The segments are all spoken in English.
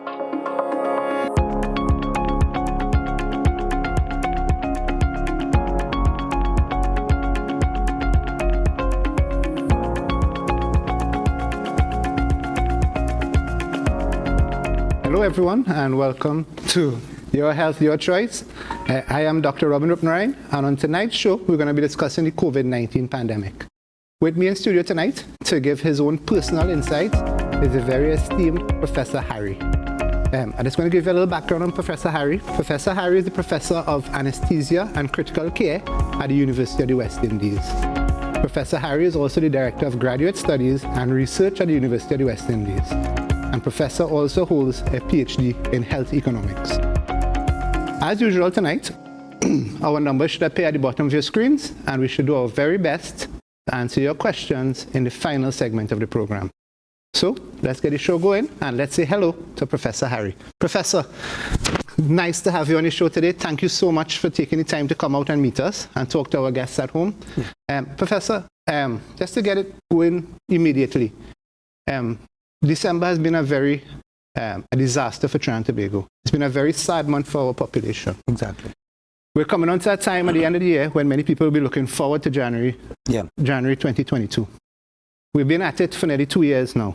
Hello everyone, and welcome to Your Health, Your Choice. I am Dr. Roopnarine, and on tonight's show, we're going to be discussing the COVID-19 pandemic. With me in studio tonight to give his own personal insights is a very esteemed Professor Harry. I'm just going to give you a little background on Professor Harry. Professor Harry is the Professor of Anesthesia and Critical Care at the University of the West Indies. Professor Harry is also the Director of Graduate Studies and Research at the University of the West Indies. And Professor also holds a PhD in Health Economics. As usual tonight, our numbers should appear at the bottom of your screens, and we should do our very best to answer your questions in the final segment of the program. So let's get the show going, and let's say hello to Professor Harry. Professor, nice to have you on the show today. Thank you so much for taking the time to come out and meet us and talk to our guests at home. Professor, just to get it going immediately, December has been a disaster for Trinidad and Tobago. It's been a very sad month for our population. Exactly. We're coming on to that time at the end of the year when many people will be looking forward to January 2022. We've been at it for nearly 2 years now.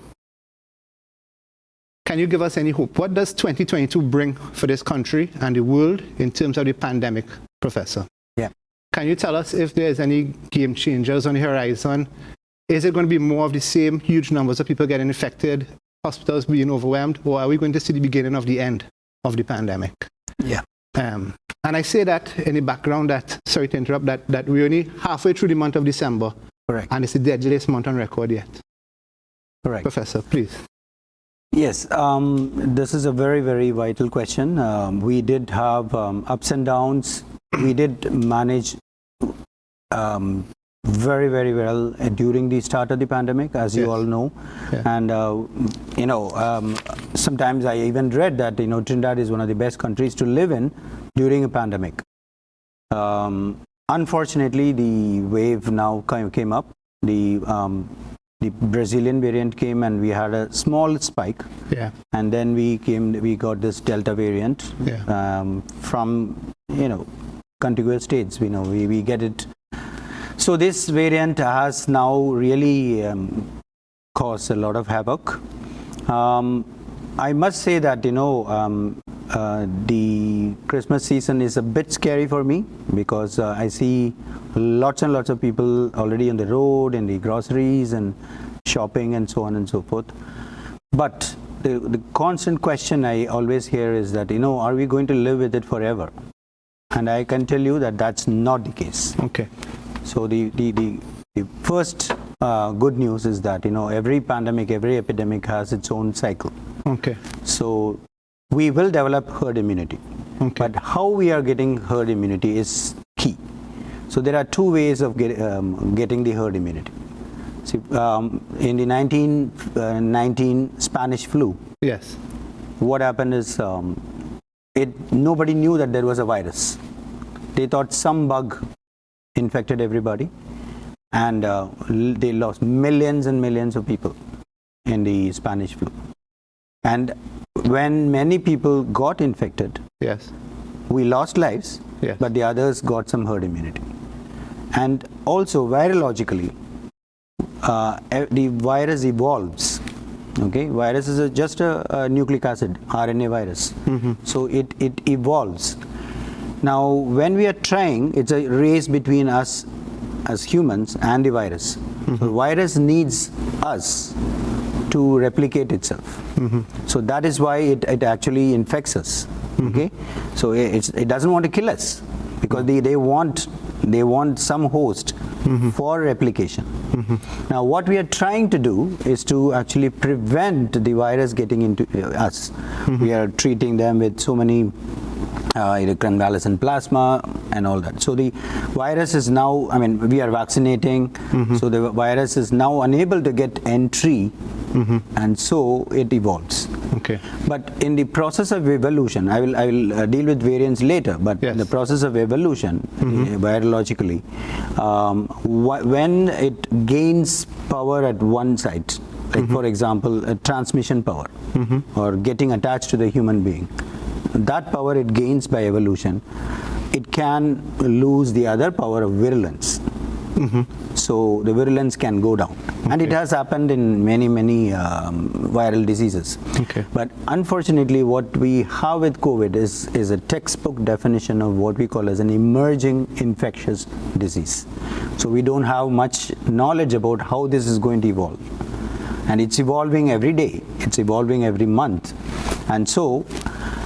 Can you give us any hope? What does 2022 bring for this country and the world in terms of the pandemic, Professor? Yeah. Can you tell us if there's any game changers on the horizon? Is it going to be more of the same huge numbers of people getting infected, hospitals being overwhelmed, or are we going to see the beginning of the end of the pandemic? Yeah. And I say that in the background that, sorry to interrupt, that we're only halfway through the month of December. Correct. And it's the deadliest month on record yet. Correct. Professor, please. Yes, this is a very, very vital question. We did have ups and downs. We did manage very, very well during the start of the pandemic, as you all know. Yeah. And, sometimes I even read that, Trinidad is one of the best countries to live in during a pandemic. Unfortunately, the wave now came up. The Brazilian variant came and we had a small spike. Yeah. And then we got this Delta variant from, contiguous states. We get it. So this variant has now really caused a lot of havoc. I must say that, the Christmas season is a bit scary for me because I see lots and lots of people already on the road, in the groceries and shopping and so on and so forth. But the constant question I always hear is that, are we going to live with it forever? And I can tell you that that's not the case. Okay. So the first good news is that, every pandemic, every epidemic has its own cycle. Okay. So we will develop herd immunity. Okay. But how we are getting herd immunity is key. So there are two ways of getting the herd immunity. See, in the 1919 Spanish flu, yes, what happened is nobody knew that there was a virus. They thought some bug infected everybody, and they lost millions and millions of people in the Spanish flu. And when many people got infected, yes, we lost lives, yes, but the others got some herd immunity. And also virologically, the virus evolves. Okay, virus is just a nucleic acid, RNA virus. Mm-hmm. So it evolves. Now, when we are trying, it's a race between us as humans and the virus. Mm-hmm. So the virus needs us to replicate itself. Mm-hmm. So that is why it actually infects us. Mm-hmm. Okay, so it doesn't want to kill us because they want some host mm-hmm. for replication. Mm-hmm. Now, what we are trying to do is to actually prevent the virus getting into us. Mm-hmm. We are treating them with so many convalescent plasma and all that. So the virus is now, we are vaccinating, mm-hmm. so the virus is now unable to get entry, mm-hmm. and so it evolves. Okay. But in the process of evolution, I will deal with variants later, but yes. in the process of evolution, mm-hmm. Virologically, when it gains power at one site, like for example, a transmission power or getting attached to the human being. That power it gains by evolution. It can lose the other power of virulence. So the virulence can go down. And it has happened in many viral diseases. But unfortunately, what we have with COVID is a textbook definition of what we call as an emerging infectious disease. So we don't have much knowledge about how this is going to evolve. And it's evolving every day. It's evolving every month. And so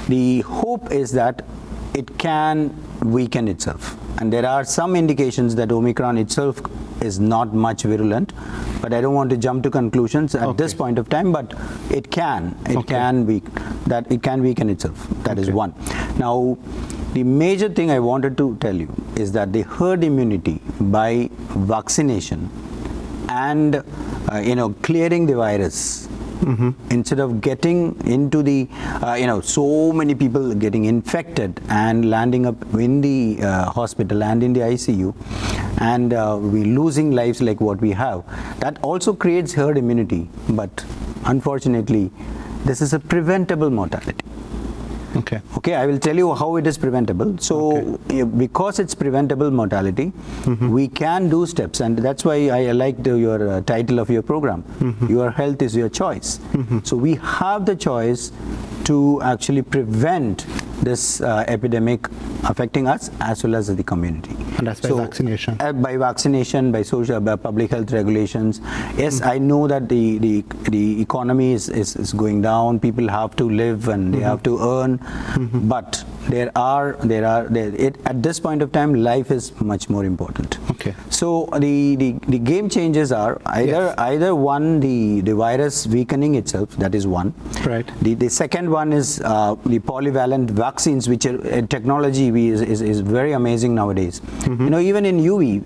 the hope is that it can weaken itself. And there are some indications that Omicron itself is not much virulent, but I don't want to jump to conclusions at this point of time, but it can weaken itself. That is one. Now, the major thing I wanted to tell you is that the herd immunity by vaccination and clearing the virus, instead of getting into the so many people getting infected and landing up in the hospital and in the ICU, and we losing lives like what we have, that also creates herd immunity. But unfortunately, this is a preventable mortality. Okay, I will tell you how it is preventable. So because it's preventable mortality, we can do steps, and that's why I liked your title of your program. Your health is your choice. So we have the choice to actually prevent this epidemic affecting us as well as the community. And that's by vaccination. By vaccination, by public health regulations. Yes, I know that the economy is going down. People have to live and they have to earn. But at this point of time, life is much more important. So the game changes are either one, the virus weakening itself. That is one. The second one is the polyvalent vaccines, which are technology is very amazing nowadays. Even in UV,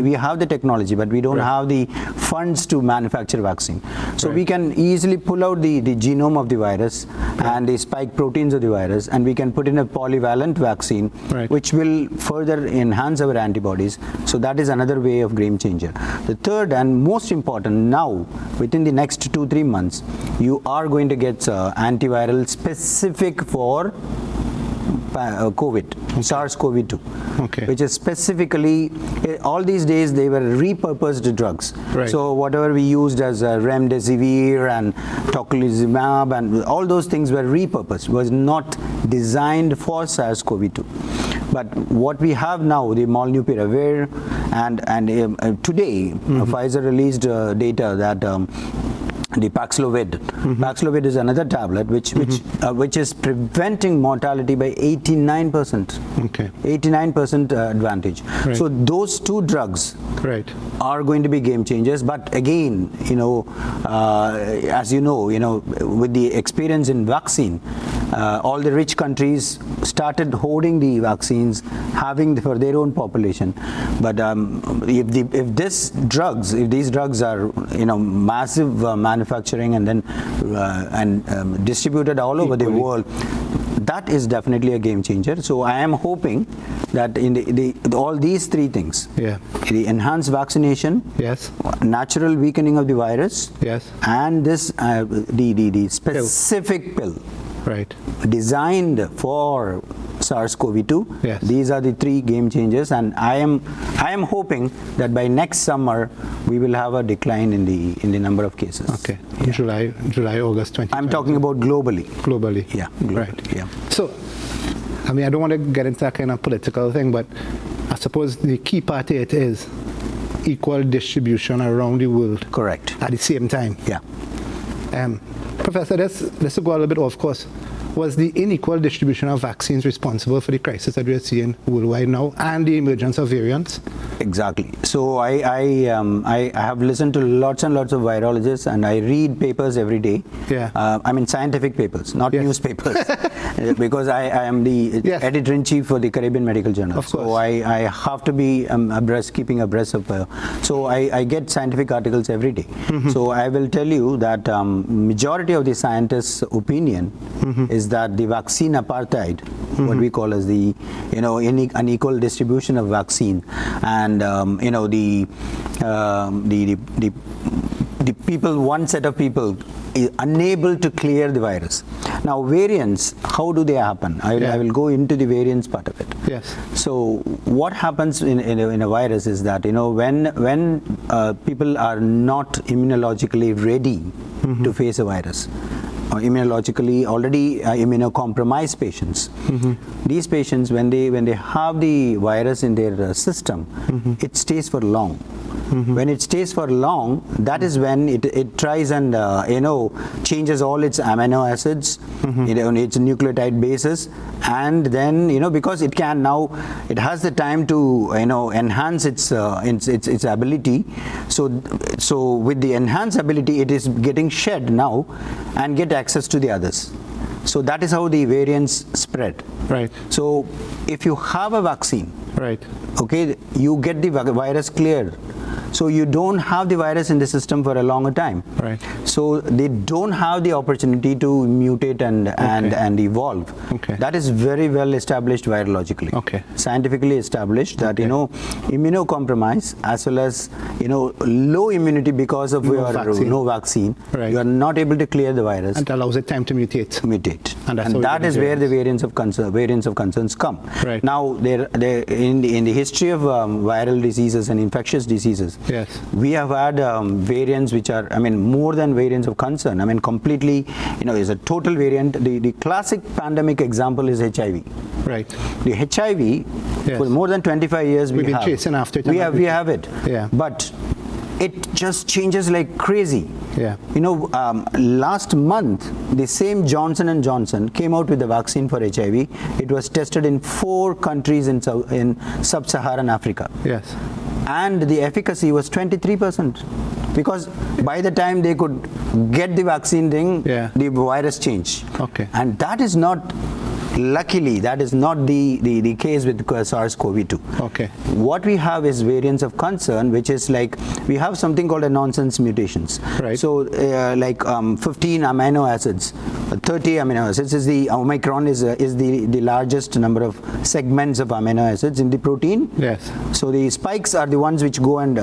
we have the technology, but we don't have the funds to manufacture vaccine. So we can easily pull out the genome of the virus and the spike proteins of the virus, and we can put in a polyvalent vaccine, which will further enhance our antibodies. So that is another way of game changer. The third and most important, now within the next 2-3 months, you are going to get antiviral specific for COVID, SARS-CoV-2, which is specifically, all these days they were repurposed drugs. So whatever we used as remdesivir and tocilizumab and all those things were repurposed, was not designed for SARS-CoV-2. But what we have now, the molnupiravir, and today Pfizer released data that the Paxlovid. Paxlovid is another tablet which is preventing mortality by 89%. 89% advantage. So those two drugs are going to be game changers. But again, as you know, with the experience in vaccine, all the rich countries started hoarding the vaccines, having for their own population. But if these drugs are massive manufacturing and then distributed all over the world, that is definitely a game changer. So I am hoping that in all these three things, the enhanced vaccination, natural weakening of the virus, and this the specific pill designed for SARS-CoV-2. These are the three game changers, and I am hoping that by next summer we will have a decline in the number of cases. July, August 2020. I'm talking about globally. So, I mean, I don't want to get into that kind of political thing, but I suppose the key part of it is equal distribution around the world. At the same time. Professor, let's go a little bit off course. Was the unequal distribution of vaccines responsible for the crisis that we are seeing worldwide now and the emergence of variants? Exactly. So I have listened to lots and lots of virologists, and I read papers every day. I mean scientific papers, not newspapers, because I am the editor-in-chief for the Caribbean Medical Journal. So I have to be keeping abreast of. So I get scientific articles every day. So I will tell you that majority of the scientists' opinion is that the vaccine apartheid, what we call as the unequal distribution of vaccine, and the one set of people is unable to clear the virus. Now variants, how do they happen? I will go into the variants part of it. Yes. So what happens in a virus is that, when people are not immunologically ready to face a virus, or immunologically already immunocompromised patients, these patients, when they have the virus in their system, it stays for long. When it stays for long, that is when it tries and changes all its amino acids, its nucleotide bases, and then because it has the time to enhance its ability. So with the enhanced ability, it is getting shed now and get access to the others. So that is how the variants spread. Right. So if you have a vaccine, right, okay, you get the virus cleared. So you don't have the virus in the system for a longer time. Right. So they don't have the opportunity to mutate and evolve. Okay. That is very well established virologically. Okay. Scientifically established that immunocompromise as well as low immunity because of no vaccine. Right. You are not able to clear the virus. And it allows it time to mutate. And that is where the variants of concerns come. Right. Now in the history of viral diseases and infectious diseases, yes, we have had variants which are, more than variants of concern. Completely, is a total variant. The classic pandemic example is HIV. Right. The HIV, yes, for more than 25 years we've been chasing after it. We have it. Yeah. But it just changes like crazy. Yeah. Last month, the same Johnson & Johnson came out with a vaccine for HIV. It was tested in 4 countries in sub-Saharan Africa. Yes. And the efficacy was 23%, because by the time they could get the vaccine thing, the virus changed. Okay. And that is not, luckily, that is not the case with SARS-CoV-2. Okay. What we have is variants of concern, which is like, we have something called a nonsense mutations. Right. So 15 amino acids, 30 amino acids is the Omicron is the largest number of segments of amino acids in the protein. Yes. So the spikes are the ones which go and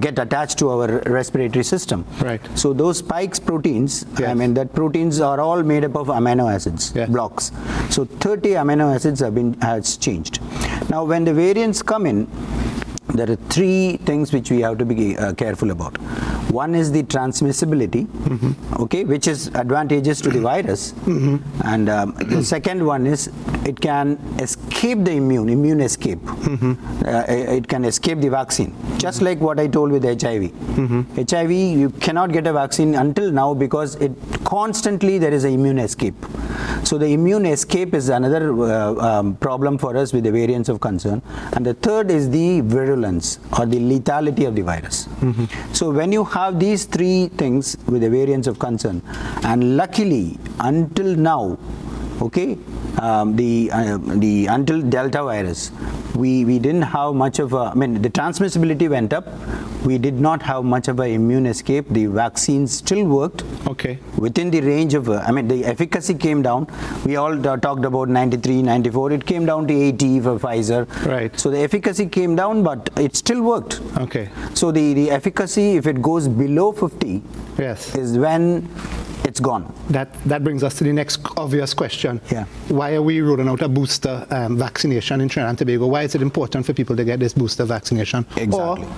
get attached to our respiratory system. Right. So those spikes proteins, yes, that proteins are all made up of amino acids. Yes. Blocks. So 30 amino acids has changed. Now when the variants come in, there are 3 things which we have to be careful about. One is the transmissibility, okay, which is advantageous to the virus, and the second one is it can escape the immune escape. It can escape the vaccine, just like what I told with HIV. HIV, you cannot get a vaccine until now because it constantly there is an immune escape. So the immune escape is another problem for us with the variants of concern. And the third is the virulence or the lethality of the virus. So when you have these 3 things with the variants of concern, and luckily until now, okay, until Delta virus, we didn't have much of a, the transmissibility went up. We did not have much of an immune escape. The vaccines still worked. Okay. Within the range of, the efficacy came down. We all talked about 93, 94. It came down to 80 for Pfizer. Right. So the efficacy came down, but it still worked. Okay. So the efficacy, if it goes below 50, yes, is when it's gone. That brings us to the next obvious question. Yeah. Why are we rolling out a booster vaccination in Trinidad and Tobago? Why is it important for people to get this booster vaccination? Exactly. Or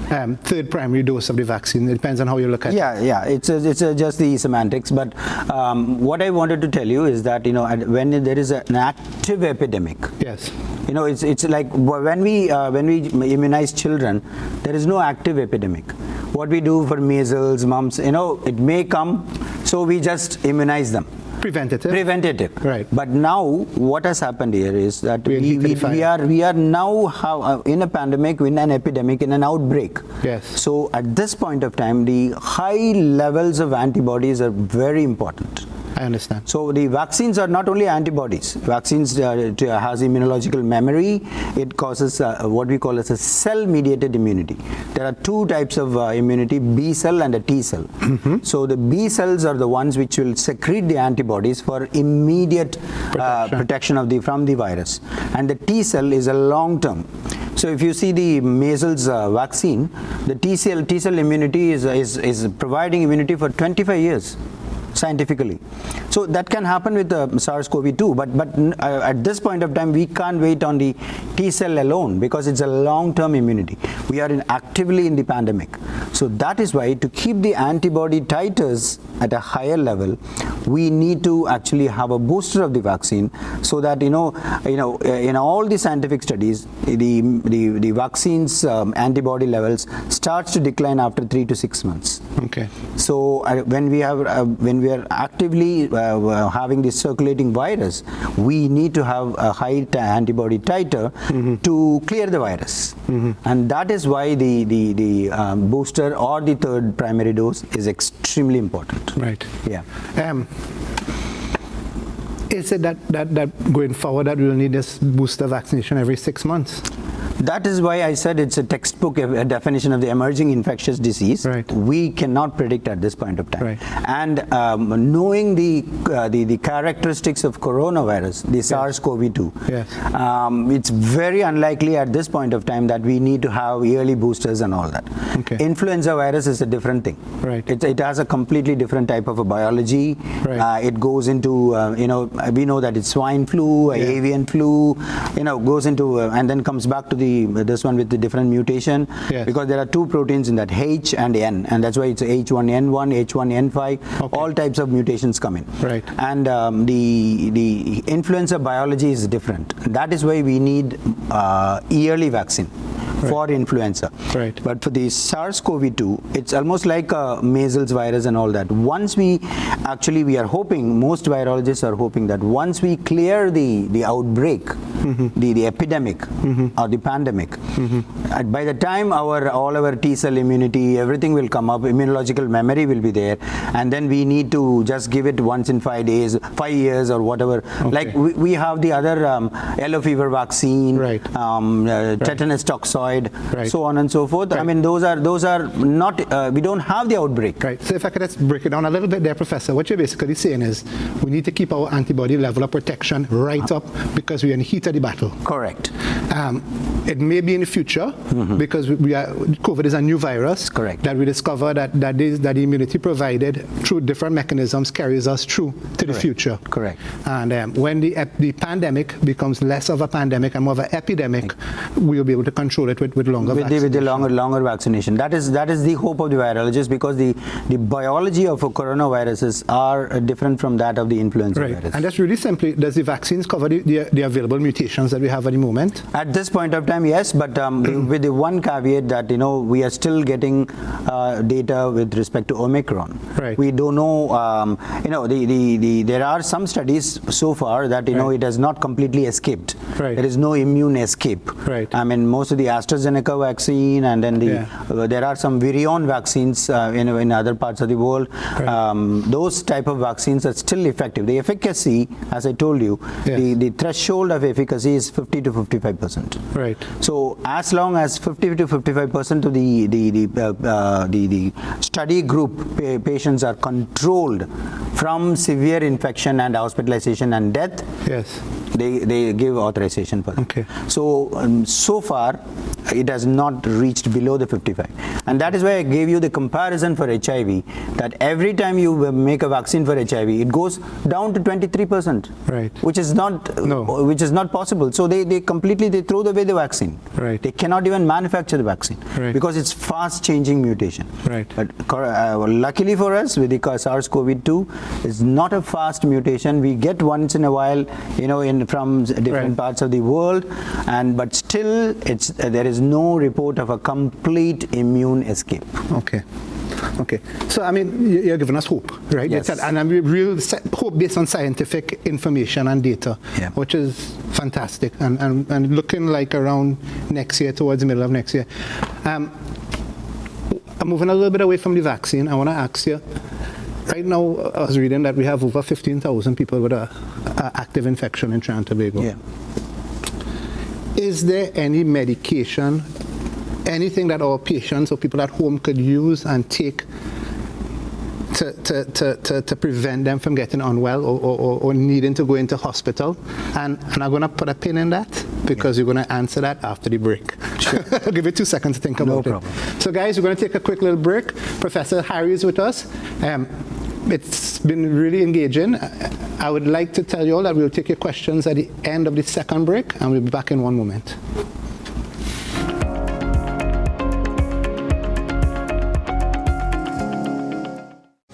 3rd primary dose of the vaccine? It depends on how you look at it. Yeah, it's just the semantics. But what I wanted to tell you is that when there is an active epidemic, yes, it's like when we immunize children, there is no active epidemic. What we do for measles, mumps, it may come, so we just immunize them. Preventative. Right. But now what has happened here is that we are now in a pandemic, in an epidemic, in an outbreak. Yes. So at this point of time, the high levels of antibodies are very important. I understand. So the vaccines are not only antibodies. Vaccines has immunological memory. It causes what we call as a cell-mediated immunity. There are 2 types of immunity, B cell and a T cell. So the B cells are the ones which will secrete the antibodies for immediate protection from the virus. And the T cell is a long-term. So if you see the measles vaccine, the T-cell immunity is providing immunity for 25 years. Scientifically. So that can happen with SARS-CoV-2, but at this point of time we can't wait on the T-cell alone because it's a long-term immunity. We are actively in the pandemic. So that is why to keep the antibody titers at a higher level, we need to actually have a booster of the vaccine so that in all the scientific studies, the vaccine's antibody levels starts to decline after 3 to 6 months. Okay. So when we are actively having this circulating virus, we need to have a high antibody titer to clear the virus, and that is why the booster or the third primary dose is extremely important. Right. Yeah. Is it that going forward that we will need this booster vaccination every 6 months? That is why I said it's a textbook definition of the emerging infectious disease. Right. We cannot predict at this point of time. Right. And knowing the characteristics of coronavirus, the SARS-CoV-2, it's very unlikely at this point of time that we need to have yearly boosters and all that. Okay. Influenza virus is a different thing. Right. It has a completely different type of a biology. Right. It goes into, we know that it's swine flu, avian flu, goes into, and then comes back to this one with the different mutation, because there are two proteins in that, H and N, and that's why it's H1N1, H1N5, all types of mutations come in. Right. And the influenza biology is different. That is why we need yearly vaccine for influenza. Right. But for the SARS-CoV-2, it's almost like a measles virus and all that. Once we are hoping, most virologists are hoping that once we clear the outbreak, the epidemic or the pandemic, by the time all our T-cell immunity, everything will come up, immunological memory will be there, and then we need to just give it once in 5 days, 5 years or whatever. Okay. Like we have the other yellow fever vaccine, tetanus toxoid, so on and so forth. I mean, those are not, we don't have the outbreak. Right. So if I could just break it down a little bit there, Professor, what you're basically saying is we need to keep our antibody level of protection right up because we are in the heat of the battle. Correct. It may be in the future because COVID is a new virus. Correct. That we discover that the immunity provided through different mechanisms carries us through to the future. Correct. And when the pandemic becomes less of a pandemic and more of an epidemic, we will be able to control it with longer vaccination. With the longer vaccination. That is the hope of the virologist, because the biology of coronaviruses are different from that of the influenza virus. And that's really simply, does the vaccines cover the available mutations that we have at the moment? At this point of time, yes, but with the one caveat that we are still getting data with respect to Omicron. Right. We don't know. There are some studies so far that it has not completely escaped. Right. There is no immune escape. Right. I mean, most of the AstraZeneca vaccine, and then there are some virion vaccines in other parts of the world. Right. Those type of vaccines are still effective. The efficacy, as I told you, the threshold of efficacy is 50 to 55%. Right. So as long as 50 to 55% of the study group patients are controlled from severe infection and hospitalization and death, they give authorization for it. Okay. So so far it has not reached below the 55, and that is why I gave you the comparison for HIV, that every time you make a vaccine for HIV, it goes down to 23%, which is not possible. So they completely throw away the vaccine. They cannot even manufacture the vaccine because it's fast changing mutation. But luckily for us, with the SARS-CoV-2, it's not a fast mutation. We get once in a while, from different parts of the world, but still there is no report of a complete immune escape. Okay. So, I mean, you're giving us hope, right? Yes. And real hope based on scientific information and data, which is fantastic, and looking like around next year, towards the middle of next year. I'm moving a little bit away from the vaccine. I want to ask you, right now, I was reading that we have over 15,000 people with an active infection in Trinidad and Tobago. Is there any medication, anything that our patients or people at home could use and take to prevent them from getting unwell or needing to go into hospital? And I'm going to put a pin in that because you're going to answer that after the break. Sure. I'll give you 2 seconds to think about it. No problem. So guys, we're going to take a quick little break. Professor Harry is with us. It's been really engaging. I would like to tell you all that we'll take your questions at the end of the second break, and we'll be back in 1 moment.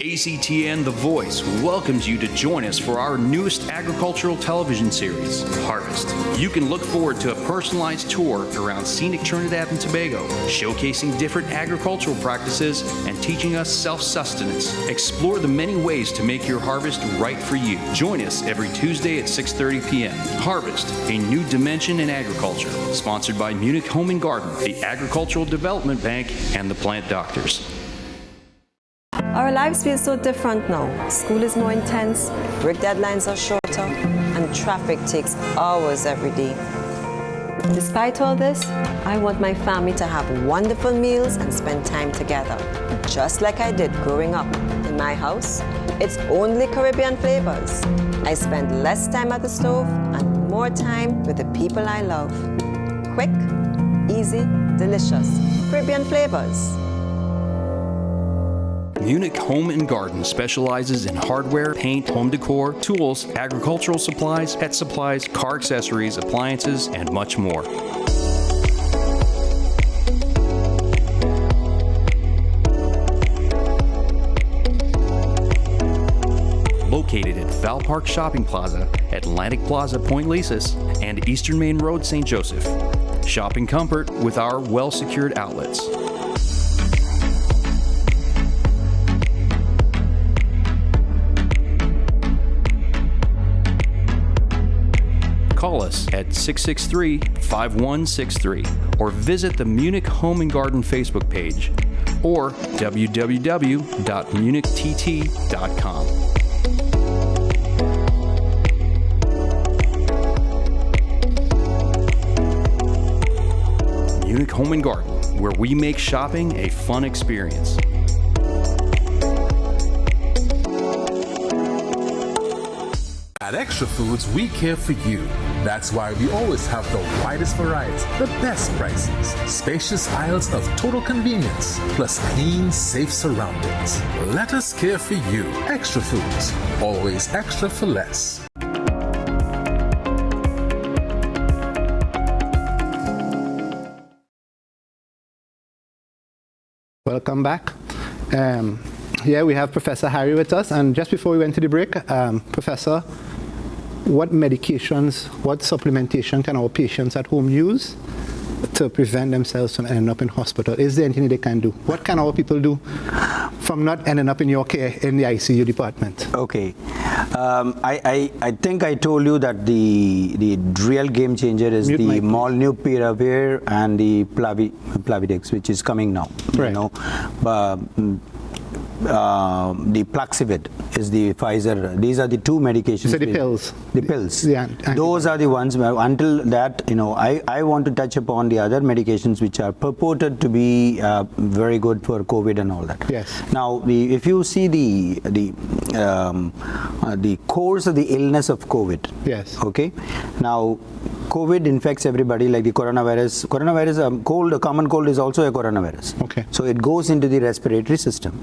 ACTN The Voice welcomes you to join us for our newest agricultural television series, Harvest. You can look forward to a personalized tour around scenic Trinidad and Tobago, showcasing different agricultural practices and teaching us self-sustenance. Explore the many ways to make your harvest right for you. Join us every Tuesday at 6:30 p.m. Harvest, a new dimension in agriculture, sponsored by Munich Home and Garden, the Agricultural Development Bank, and the Plant Doctors. Our lives feel so different now. School is more intense, work deadlines are shorter, and traffic takes hours every day. Despite all this, I want my family to have wonderful meals and spend time together, just like I did growing up. In my house, it's only Caribbean flavors. I spend less time at the stove and more time with the people I love. Quick, easy, delicious. Caribbean flavors. Munich Home and Garden specializes in hardware, paint, home decor, tools, agricultural supplies, pet supplies, car accessories, appliances, and much more. Located at Val Park Shopping Plaza, Atlantic Plaza, Point Lisas, and Eastern Main Road, St. Joseph. Shopping comfort with our well-secured outlets. Call us at 663-5163 or visit the Munich Home and Garden Facebook page or www.munichtT.com. Munich Home and Garden, where we make shopping a fun experience. At Extra Foods, we care for you. That's why we always have the widest variety, the best prices, spacious aisles of total convenience, plus clean, safe surroundings. Let us care for you. Extra Foods, always extra for less. Welcome back. Here we have Professor Harry with us, and just before we went to the break, Professor, what medications, what supplementation can our patients at home use to prevent themselves from ending up in hospital? Is there anything they can do? What can our people do from not ending up in your care in the ICU department? Okay. I think I told you that the real game changer is the molnupiravir and the Plavix, which is coming now. Right. You know, the Plaxivid is the Pfizer. These are the two medications. So the pills. The pills. Yeah, those are the ones. Until that, you know, I want to touch upon the other medications which are purported to be very good for COVID and all that. Yes. Now, if you see the course of the illness of COVID. Yes. Okay. Now, COVID infects everybody like the coronavirus. A common cold is also a coronavirus. Okay. So it goes into the respiratory system,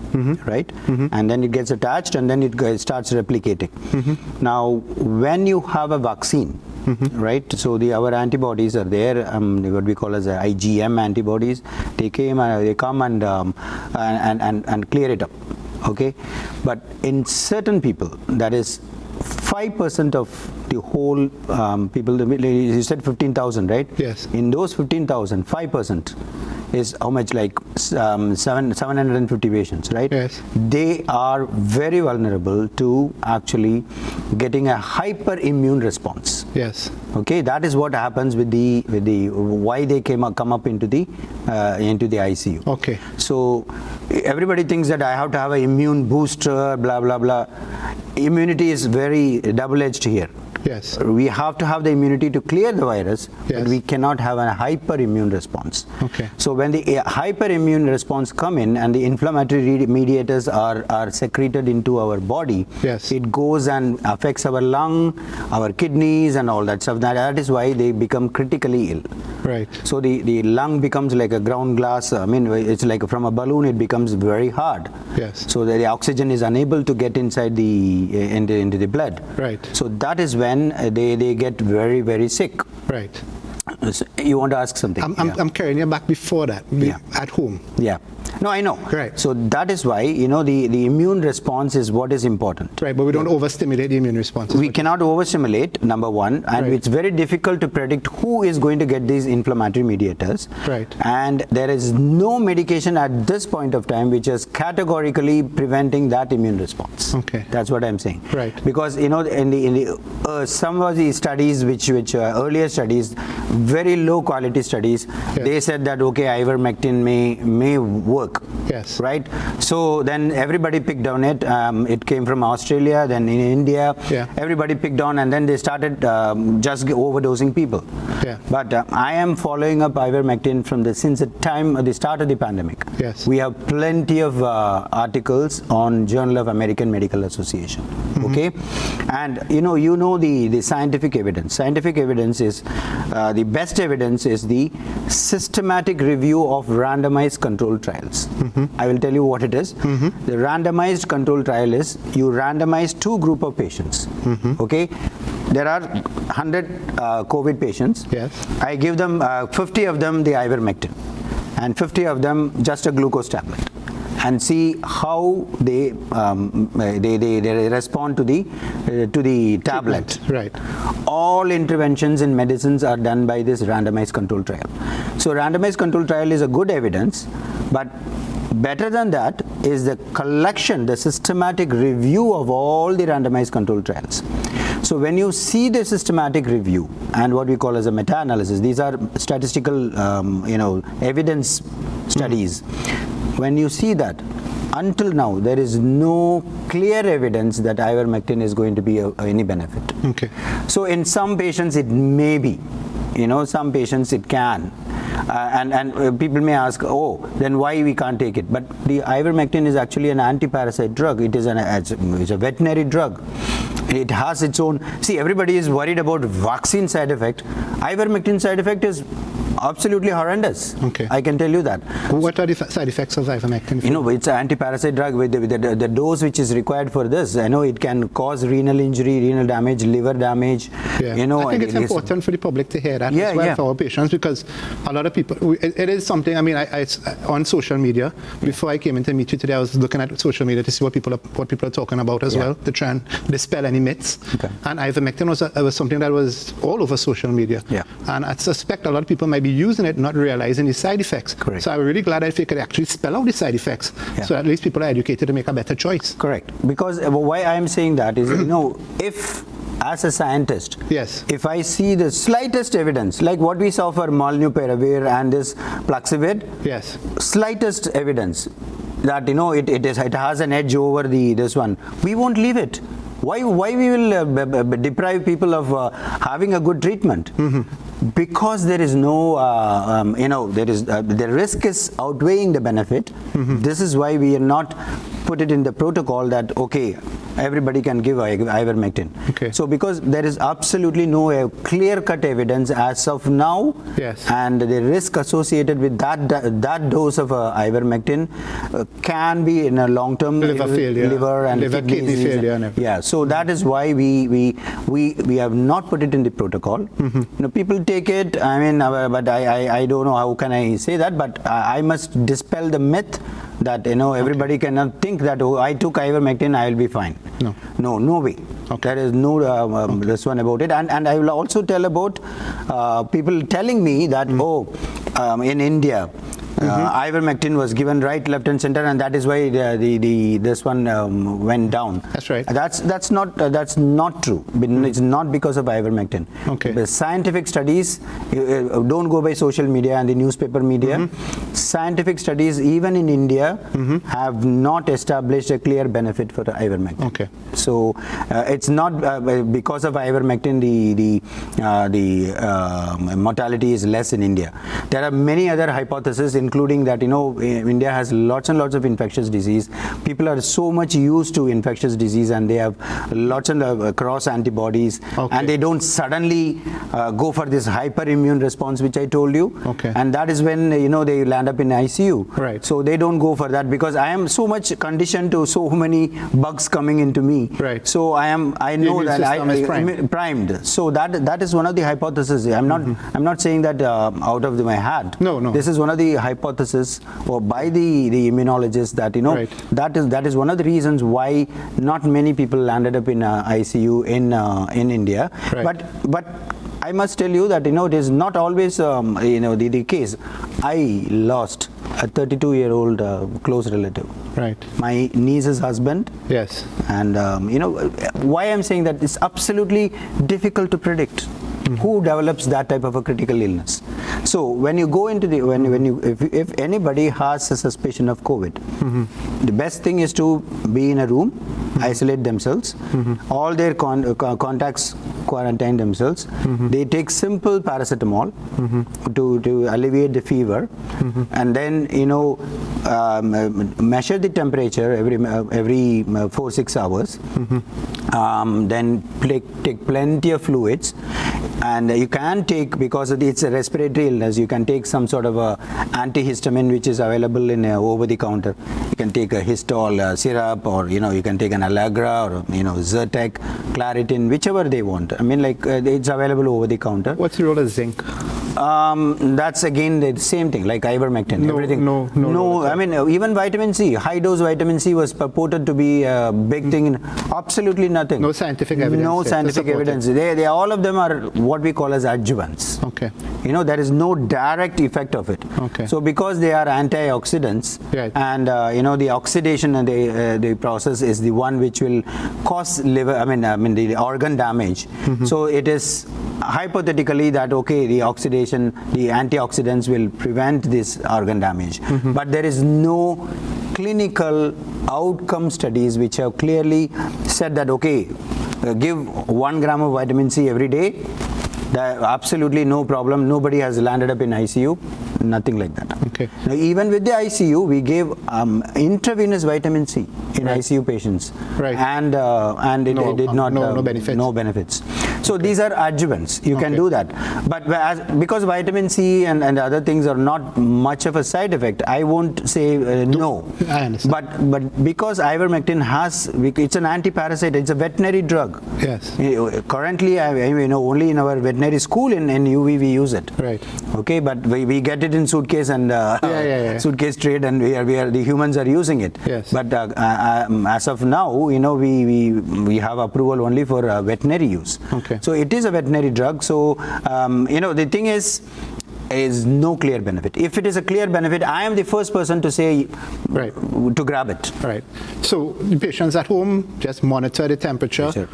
right? And then it gets attached and then it starts replicating. Now, when you have a vaccine, right? So our antibodies are there, what we call as IgM antibodies. They come and clear it up. Okay. But in certain people, that is 5% of the whole people, you said 15,000, right? Yes. In those 15,000, 5% is how much, like 750 patients, right? Yes. They are very vulnerable to actually getting a hyperimmune response. Yes. Okay, that is what happens with the why they come up into the ICU. Okay. So everybody thinks that I have to have an immune booster, blah blah blah. Immunity is very double-edged here. Yes. We have to have the immunity to clear the virus, Yes. but we cannot have a hyperimmune response. Okay. So when the hyperimmune response come in and the inflammatory mediators are secreted into our body, Yes. it goes and affects our lung, our kidneys and all that stuff. That is why they become critically ill. Right. So the lung becomes like a ground glass. I mean, it's like from a balloon, it becomes very hard. Yes. So the oxygen is unable to get inside into the blood. Right. So that is when they get very, very sick. Right. So you want to ask something? I'm carrying you back before that, at home. Yeah. No, I know. Right. So that is why, the immune response is what is important. Right, but we don't overstimulate the immune response. We cannot overstimulate, number one, and Right. it's very difficult to predict who is going to get these inflammatory mediators. Right. And there is no medication at this point of time which is categorically preventing that immune response. Okay. That's what I'm saying. Right. Because in the some of the studies which earlier studies, very low quality studies, Yes. they said that okay, ivermectin may work. Yes. Right. So then everybody picked on it. It came from Australia, then in India. Yeah. Everybody picked on, and then they started just overdosing people. Yeah. But I am following up ivermectin since the start of the pandemic. Yes. We have plenty of articles on Journal of American Medical Association. Mm-hmm. Okay. And you know the scientific evidence. Scientific evidence is the best evidence is the systematic review of randomized controlled trials. Mm-hmm. I will tell you what it is. Mm-hmm. The randomized control trial is you randomize two group of patients. Mm-hmm. Okay, there are 100 COVID patients. Yes. I give them 50 of them the ivermectin, and 50 of them just a glucose tablet, and see how they respond to the tablet. Right. All interventions in medicines are done by this randomized control trial. So randomized control trial is a good evidence, but better than that is the collection, the systematic review of all the randomized control trials. So when you see the systematic review and what we call as a meta-analysis, these are statistical evidence studies. When you see that, until now there is no clear evidence that ivermectin is going to be any benefit. Okay. So in some patients it may be, some patients it can. And people may ask, oh, then why we can't take it? But the ivermectin is actually an anti-parasite drug. It is it's a veterinary drug. It has its own. See, everybody is worried about vaccine side effect. Ivermectin side effect is absolutely horrendous. Okay. I can tell you that. What are the side effects of ivermectin? It's an anti-parasite drug with the dose which is required for this. I know it can cause renal injury, renal damage, liver damage. Yeah. I think it's important for the public to hear that as well for our patients, because a lot of people, it is something, I on social media, before I came in to meet you today, I was looking at social media to see what people are talking about as well, to try and dispel any myths. Okay. And ivermectin was something that was all over social media. Yeah. And I suspect a lot of people might be using it, not realizing the side effects. Correct. So I'm really glad if you could actually spell out the side effects, so at least people are educated to make a better choice. Correct. Because why I am saying that is, if as a scientist, yes, if I see the slightest evidence, like what we saw for molnupiravir and this Plaxivid, yes, slightest evidence that it has an edge over this one, we won't leave it. Why we will deprive people of having a good treatment? Mm-hmm. Because there is no, the risk is outweighing the benefit. Mm-hmm. This is why we are not put it in the protocol that, okay, everybody can give ivermectin. Okay. So because there is absolutely no clear-cut evidence as of now, yes, and the risk associated with that dose of ivermectin can be in a long-term liver failure, liver and kidney failure, and everything. Yeah. So that is why we have not put it in the protocol. Mm-hmm. People take it. But I don't know how can I say that. But I must dispel the myth that everybody cannot think that, oh, I took ivermectin, I will be fine. No way. Okay. There is no this one about it. And I will also tell about people telling me that in India Ivermectin was given right, left, and center, and that is why this one went down. That's right. That's not true. It's not because of ivermectin. Okay. The scientific studies, don't go by social media and the newspaper media. Scientific studies, even in India, have not established a clear benefit for ivermectin. Okay. So it's not because of ivermectin the mortality is less in India. There are many other hypotheses, including that India has lots and lots of infectious disease. People are so much used to infectious disease, and they have lots of cross antibodies, and they don't suddenly go for this hyperimmune response, which I told you. Okay. And that is when they land up in ICU. Right. So they don't go for that because I am so much conditioned to so many bugs coming into me. Right. So I know that I am primed. So that is one of the hypotheses. I'm not saying that out of my hat. No. This is one of the hypotheses by the immunologists that that is one of the reasons why not many people landed up in ICU in India. Right. But I must tell you that it is not always the case. I lost a 32-year-old close relative. Right. My niece's husband. Yes. And why I'm saying that it's absolutely difficult to predict who develops that type of a critical illness. So when you go into if anybody has a suspicion of COVID, the best thing is to be in a room, isolate themselves, all their contacts quarantine themselves. They take simple paracetamol to alleviate the fever, and then measure the temperature every 4-6 hours. Then take plenty of fluids, and you can take, because it's a respiratory illness, you can take some sort of a antihistamine which is available in over the counter. You can take a histol syrup, or you can take an Allegra, or Zyrtec, Claritin, whichever they want. I mean, it's available over the counter. What's the role of zinc? That's again the same thing, like ivermectin. Everything. No. I mean, even vitamin C, high dose vitamin C was purported to be a big thing. Absolutely nothing. No scientific evidence. No scientific evidence. They all of them are what we call as adjuvants. Okay. There is no direct effect of it. Okay. So because they are antioxidants, right, and the oxidation and the process is the one which will cause liver. I mean the organ damage. So it is hypothetically that the oxidation, the antioxidants will prevent this organ damage, but there is no clinical outcome studies which have clearly said that give 1 gram of vitamin C every day, absolutely no problem, nobody has landed up in ICU, nothing like that. Okay. Now, even with the ICU, we gave intravenous vitamin C in ICU patients, right, and it did not no benefits. No benefits. So these are adjuvants. You can do that, but because vitamin C and other things are not much of a side effect, I won't say no. I understand. But because ivermectin it's an anti-parasite, it's a veterinary drug. Yes. Currently, only in our veterinary school in UV we use it. Right. Okay, but we get it in suitcase and suitcase trade, and the humans are using it. Yes. But as of now, we have approval only for veterinary use. Okay. So it is a veterinary drug. So the thing is no clear benefit. If it is a clear benefit, I am the first person to say to grab it. Right. So the patients at home just monitor the temperature,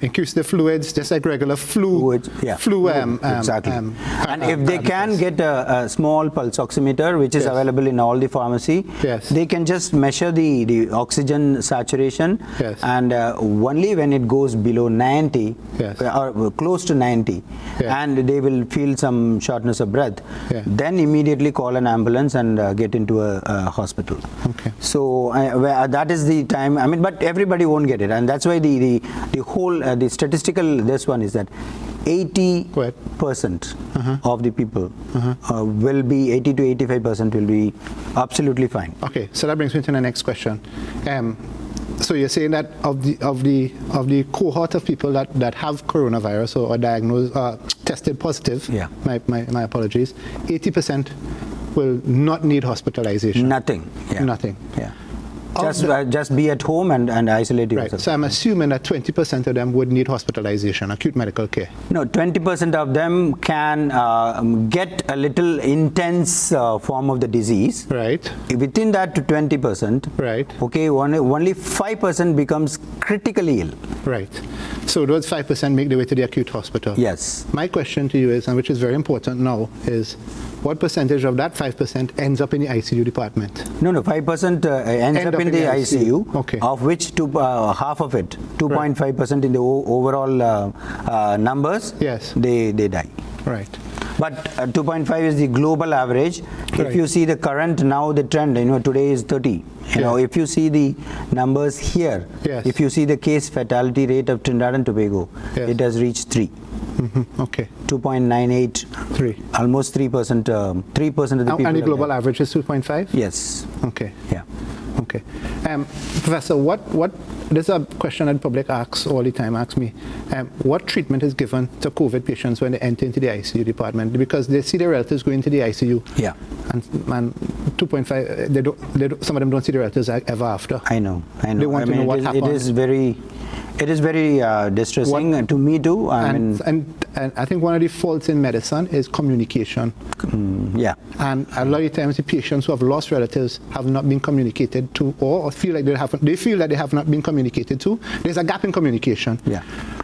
increase the fluids, just like regular flu. Exactly. And if they can get a small pulse oximeter, which is available in all the pharmacy, they can just measure the oxygen saturation, and only when it goes below 90 or close to 90, and they will feel some shortness of breath, then immediately call an ambulance and get into a hospital. Okay. So that is the time. But everybody won't get it, and that's why the whole the statistical this one is that 80% of the people will be 80 to 85% will be absolutely fine. Okay, so that brings me to the next question. So you're saying that of the cohort of people that have coronavirus or diagnosed, tested positive, my apologies, 80% will not need hospitalization. Nothing. Nothing. Yeah. Just be at home and isolate yourself. Right. So I'm assuming that 20% of them would need hospitalization, acute medical care. No, 20% of them can get a little intense form of the disease. Right. Within that to 20%. Right. Okay, only 5% becomes critically ill. Right. So those 5% make their way to the acute hospital. Yes. My question to you is, and which is very important now, is what percentage of that 5% ends up in the ICU department? No, 5% ends up in the ICU, okay. Of which half of it, 2.5% in the overall numbers, yes. they die. Right. But 2.5 is the global average. Right. If you see the current, now the trend, today is 30. If you see the numbers here, yes. If you see the case fatality rate of Trinidad and Tobago, yes. It has reached 3. Okay. 2.98. 3. Almost 3%. 3% of the people. And the global average is 2.5? Yes. Okay. Yeah. Okay. Professor, this is a question that the public asks all the time, me. What treatment is given to COVID patients when they enter into the ICU department? Because they see their relatives go into the ICU. Yeah. And 2.5, some of them don't see their relatives ever after. I know. They want to know what happened. It is very distressing to me too. And I think one of the faults in medicine is communication. Yeah. And a lot of times the patients who have lost relatives have not been communicated to, or feel like they feel that they have not been communicated to. There's a gap in communication. Yeah.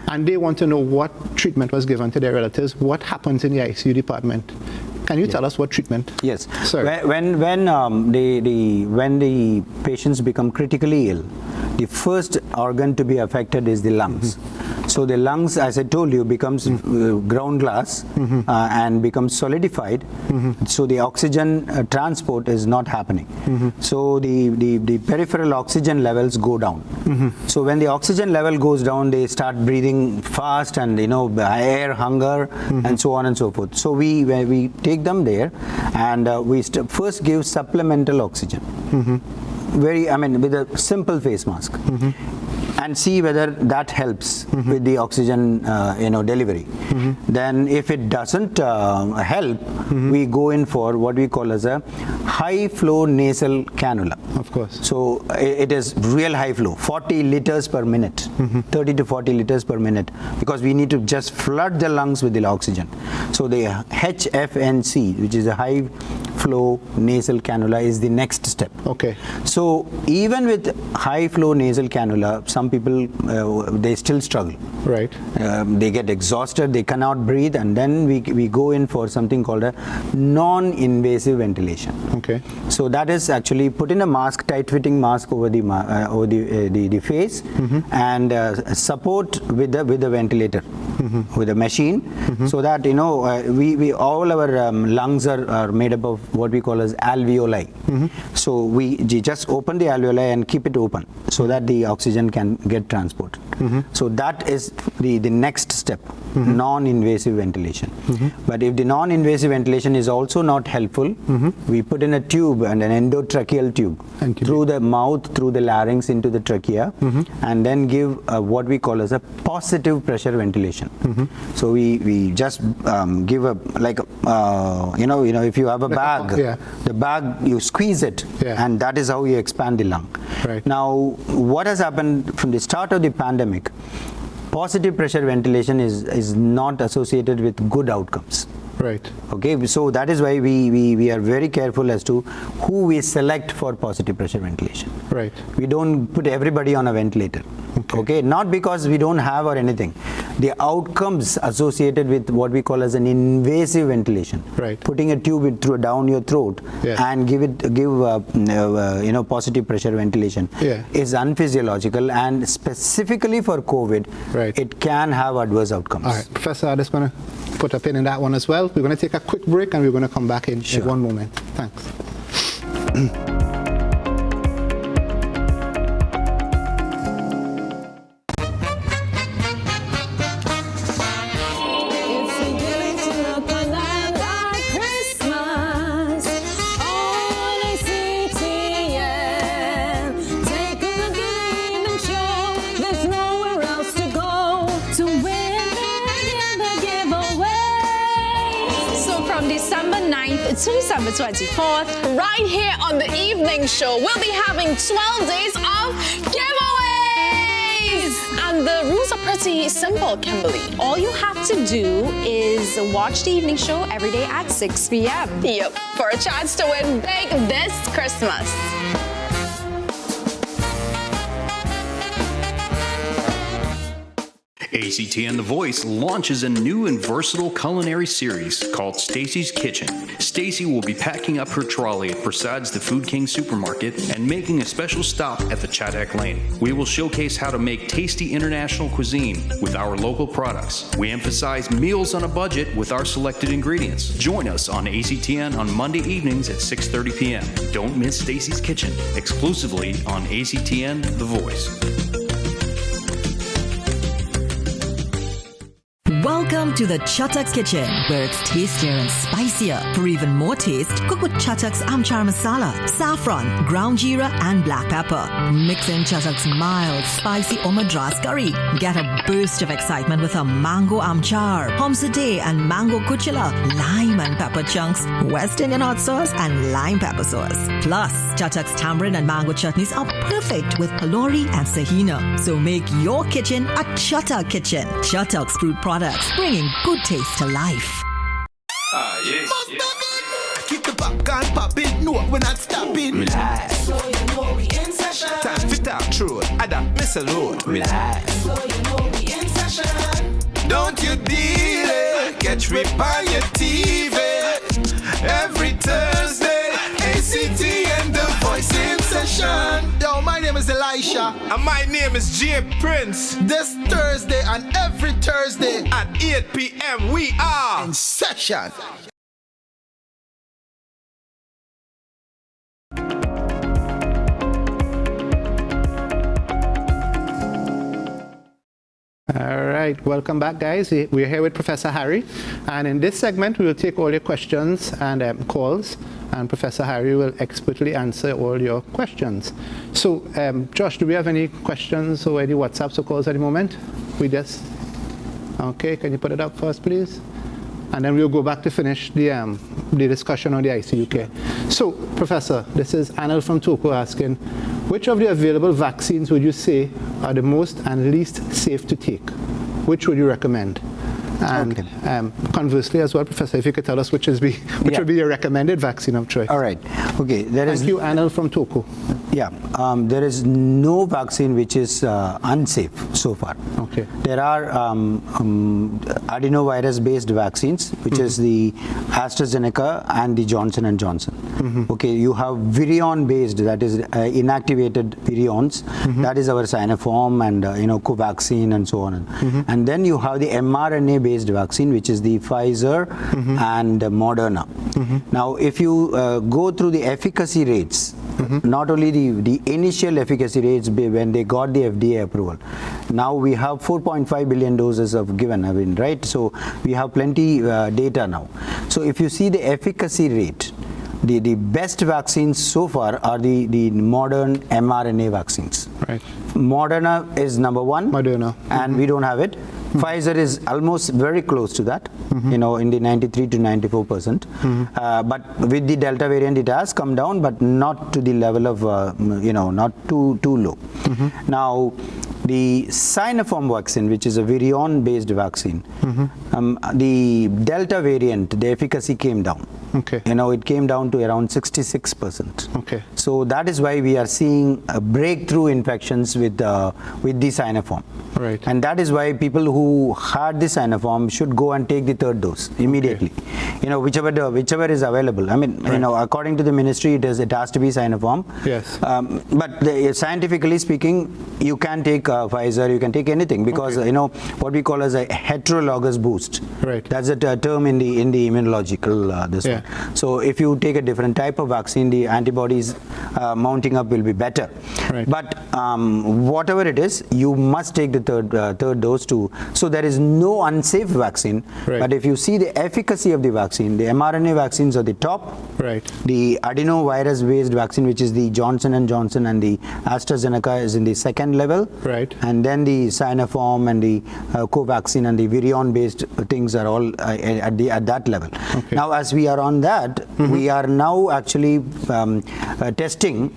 And they want to know what treatment was given to their relatives, what happens in the ICU department. Can you tell us what treatment? Yes. Sorry. When the patients become critically ill, the first organ to be affected is the lungs. So the lungs, as I told you, becomes ground glass and becomes solidified. So the oxygen transport is not happening. So the peripheral oxygen levels go down. So when the oxygen level goes down, they start breathing fast and air hunger and so on and so forth. So we take them there and we first give supplemental oxygen. With a simple face mask. And see whether that helps with the oxygen delivery. Then if it doesn't help, we go in for what we call as a high flow nasal cannula. Of course. So it is real high flow, 40 liters per minute, 30 to 40 liters per minute, because we need to just flood the lungs with the oxygen. So the HFNC, which is a high flow nasal cannula, is the next step. Okay. So even with high flow nasal cannula, some people they still struggle. Right. They get exhausted, they cannot breathe, and then we go in for something called a non-invasive ventilation. Okay. So that is actually put in a mask, tight-fitting mask over the face, and support with the ventilator, with a machine, so that we all our lungs are made up of what we call as alveoli. So we just open the alveoli and keep it open so that the oxygen can get transported. So that is the next step, non-invasive ventilation. But if the non-invasive ventilation is also not helpful, we put in a tube and an endotracheal tube through the mouth, through the larynx into the trachea, and then give what we call as a positive pressure ventilation. So we just give if you have a bag, the bag, you squeeze it, and that is how you expand the lung. Right. Now, what has happened from the start of the pandemic, positive pressure ventilation is not associated with good outcomes. Right. Okay, so that is why we are very careful as to who we select for positive pressure ventilation. Right. We don't put everybody on a ventilator. Okay, not because we don't have or anything. The outcomes associated with what we call as an invasive ventilation, right, putting a tube down your throat and give positive pressure ventilation is unphysiological, and specifically for COVID, it can have adverse outcomes. All right, Professor, I'm just going to put a pin in that one as well. We're going to take a quick break and we're going to come back in one moment. Thanks. It's December 24th. Right here on the evening show, we'll be having 12 days of giveaways! And the rules are pretty simple, Kimberly. All you have to do is watch the evening show every day at 6 p.m. Yep, for a chance to win big this Christmas. ACTN The Voice launches a new and versatile culinary series called Stacy's Kitchen. Stacy will be packing up her trolley at Prasad's The Food King supermarket and making a special stop at the Chadak Lane. We will showcase how to make tasty international cuisine with our local products. We emphasize meals on a budget with our selected ingredients. Join us on ACTN on Monday evenings at 6:30 p.m. Don't miss Stacy's Kitchen, exclusively on ACTN The Voice. Welcome to the Chatak's Kitchen, where it's tastier and spicier. For even more taste, cook with Chatak's Amchar Masala, saffron, ground jeera and black pepper. Mix in Chatak's mild, spicy Madras curry. Get a burst of excitement with a mango Amchar, pomsade and mango kuchila, lime and pepper chunks, West Indian hot sauce and lime pepper sauce. Plus, Chatak's tamarind and mango chutneys are perfect with halori and sahina. So make your kitchen a Chatak kitchen. Chatak's fruit products, bringing good taste to life. Keep the popcorn popping, no, we're not stopping. Relax. So you know we in session. Time to talk through it, I don't miss a load. Relax. So you know we in session. Don't you deal it, catch me on your TV. Every Thursday, ACTN The Voice in session. Yo, my name is Elisha. And my name is J. Prince. This Thursday and every Thursday at 8 p.m. we are in session. All right, welcome back, guys. We're here with Professor Harry, and in this segment, we will take all your questions and calls, and Professor Harry will expertly answer all your questions. So, Josh, do we have any questions or any WhatsApps or calls at the moment? Okay, can you put it up for us, please? And then we'll go back to finish the discussion on the ICUK. So, Professor, this is Anil from Toko asking, which of the available vaccines would you say are the most and least safe to take? Which would you recommend? And conversely as well, Professor, if you could tell us which would be your recommended vaccine of choice. All right. Okay. Thank you, Anil from Toko. Yeah. There is no vaccine which is unsafe so far. Okay. There are adenovirus-based vaccines, which is the AstraZeneca and the Johnson & Johnson. Okay. You have virion-based, that is inactivated virions. That is our Sinopharm and Covaxin and so on. And then you have the mRNA-based vaccine, which is the Pfizer and Moderna. Now, if you go through the efficacy rates, not only the initial efficacy rates when they got the FDA approval, now we have 4.5 billion doses of given, right? So we have plenty data now. So if you see the efficacy rate, the best vaccines so far are the modern mRNA vaccines. Right. Moderna is number one. Moderna. And we don't have it. Pfizer is almost very close to that, in the 93 to 94%. But with the Delta variant, it has come down, but not to the level of, not too low. Now, the Sinopharm vaccine, which is a virion-based vaccine, the Delta variant, the efficacy came down. Okay. It came down to around 66%. Okay. So that is why we are seeing breakthrough infections with the Sinopharm. Right. And that is why people who had the Sinopharm should go and take the third dose immediately. Okay. Whichever is available. According to the ministry, it has to be Sinopharm. Yes. But scientifically speaking, you can take Pfizer, you can take anything, because what we call as a heterologous boost. Right. That's a term in the immunological one. So if you take a different type of vaccine, the antibodies mounting up will be better. Right. But whatever it is, you must take the third dose too. So there is no unsafe vaccine. Right. But if you see the efficacy of the vaccine, the mRNA vaccines are the top. Right. The adenovirus-based vaccine, which is the Johnson & Johnson and the AstraZeneca, is in the second level. Right. Right. And then the Sinopharm and the Covaxin and the Virion-based things are all at that level. Okay. Now, as we are on that, we are now actually testing.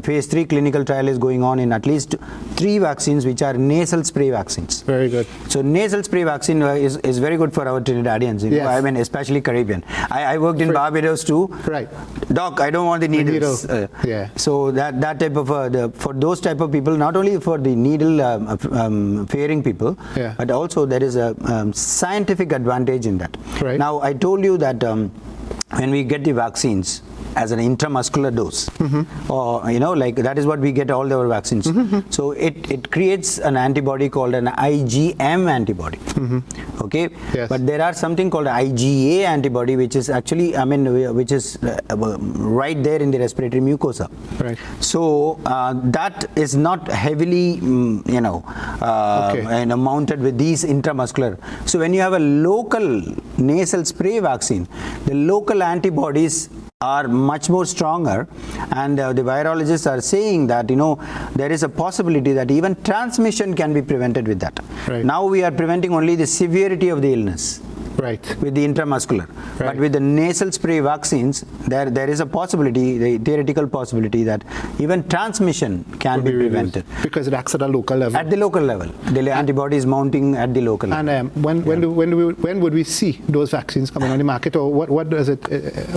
Phase 3 clinical trial is going on in at least 3 vaccines, which are nasal spray vaccines. Very good. So nasal spray vaccine is very good for our Trinidadians. You know, I mean, especially Caribbean. I worked in Barbados too. Right. Doc, I don't want the needles. Yeah. So that type of for those type of people, not only for the needle fearing people, but also there is a scientific advantage in that. Right. Now, I told you that when we get the vaccines as an intramuscular dose, or you know, like that is what we get all our vaccines. So it creates an antibody called an IgM antibody. Okay. Yes. But there are something called IgA antibody, which is actually, I mean, which is right there in the respiratory mucosa. Right. So that is not heavily, you know, mounted with these intramuscular. So when you have a local nasal spray vaccine, the local antibodies are much more stronger, and the virologists are saying that, you know, there is a possibility that even transmission can be prevented with that. Right. Now we are preventing only the severity of the illness. Right. With the intramuscular. Right. But with the nasal spray vaccines, there is a possibility, the theoretical possibility, that even transmission can be prevented. Because it acts at a local level. At the local level. The antibody is mounting at the local level. And when would we see those vaccines coming on the market, or what does it?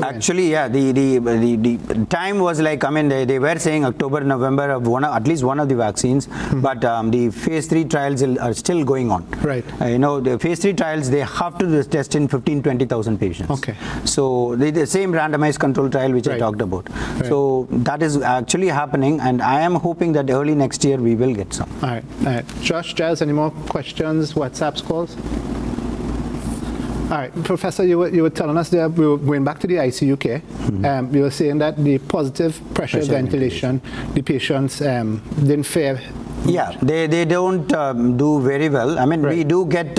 Actually, yeah, the time was like, I mean, they were saying October, November of at least one of the vaccines, but the phase 3 trials are still going on. Right. You know, the phase 3 trials, they have to test in 15-20,000 patients. Okay. So the same randomized control trial which I talked about. Right. So that is actually happening, and I am hoping that early next year we will get some. All right. All right. Josh, Giles, any more questions, WhatsApps, calls? All right, Professor, you were telling us that we were going back to the ICU care. You were saying that the positive pressure ventilation, the patients didn't fare. Yeah, they don't do very well. I mean, we do get